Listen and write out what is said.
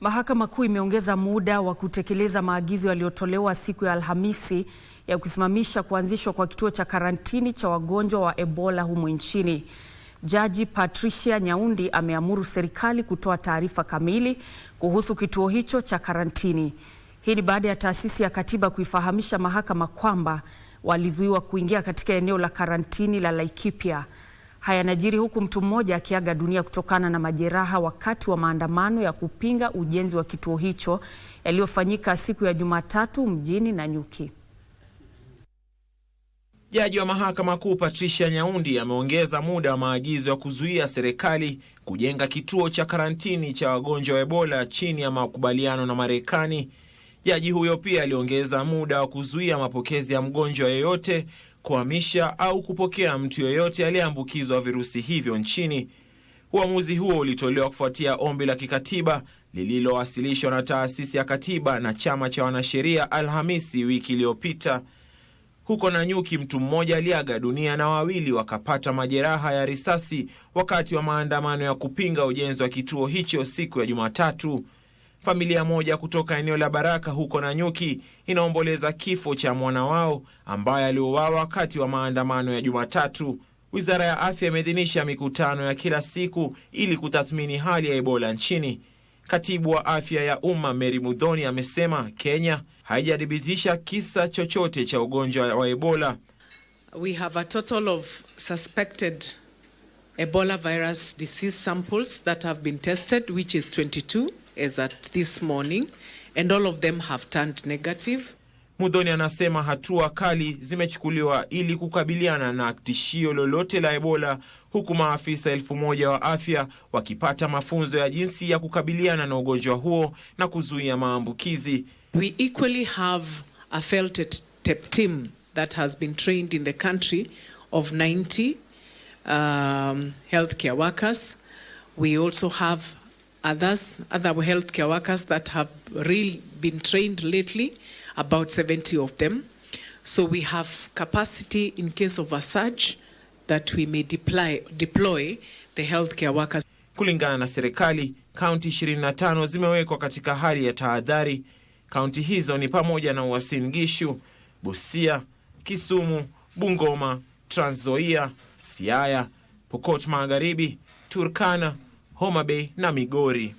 Mahakama Kuu imeongeza muda wa kutekeleza maagizo yaliyotolewa siku ya Alhamisi ya kusimamisha kuanzishwa kwa kituo cha karantini cha wagonjwa wa Ebola humu nchini. Jaji Patricia Nyaundi ameamuru serikali kutoa taarifa kamili kuhusu kituo hicho cha karantini. Hii ni baada ya taasisi ya katiba kuifahamisha mahakama kwamba walizuiwa kuingia katika eneo la karantini la Laikipia. Haya yanajiri huku mtu mmoja akiaga dunia kutokana na majeraha wakati wa maandamano ya kupinga ujenzi wa kituo hicho yaliyofanyika siku ya Jumatatu mjini Nanyuki. Jaji wa Mahakama Kuu Patricia Nyaundi ameongeza muda wa maagizo ya kuzuia serikali kujenga kituo cha karantini cha wagonjwa wa Ebola chini ya makubaliano na Marekani. Jaji huyo pia aliongeza muda wa kuzuia mapokezi ya mgonjwa yeyote, kuhamisha au kupokea mtu yeyote aliyeambukizwa virusi hivyo nchini. Uamuzi huo ulitolewa kufuatia ombi la kikatiba lililowasilishwa na taasisi ya katiba na chama cha wanasheria Alhamisi wiki iliyopita. Huko Nanyuki, mtu mmoja aliaga dunia na wawili wakapata majeraha ya risasi wakati wa maandamano ya kupinga ujenzi wa kituo hicho siku ya Jumatatu. Familia moja kutoka eneo la Baraka huko Nanyuki inaomboleza kifo cha mwana wao ambaye aliuawa wakati wa maandamano ya Jumatatu. Wizara ya Afya imeidhinisha mikutano ya kila siku ili kutathmini hali ya Ebola nchini. Katibu wa Afya ya Umma Mary Muthoni amesema Kenya haijadhibitisha kisa chochote cha ugonjwa wa Ebola. We have a total of suspected Ebola virus disease samples that have been tested, which is 22 as at this morning, and all of them have turned negative. Muthoni anasema hatua kali zimechukuliwa ili kukabiliana na tishio lolote la Ebola, huku maafisa 1000 wa afya wakipata mafunzo ya jinsi ya kukabiliana na ugonjwa huo na kuzuia maambukizi. We equally have a FELTEP team that has been trained in the country of 90 healthcare workers. We also have other healthcare workers that have really been trained lately, about 70 of them. So we have capacity in case of a surge that we may deploy the healthcare workers. Kulingana na serikali, kaunti 25 zimewekwa katika hali ya tahadhari. Kaunti hizo ni pamoja na Uasin Gishu, Busia, Kisumu, Bungoma, Trans Nzoia, Siaya, Pokot Magharibi, Turkana, Homa Bay na Migori.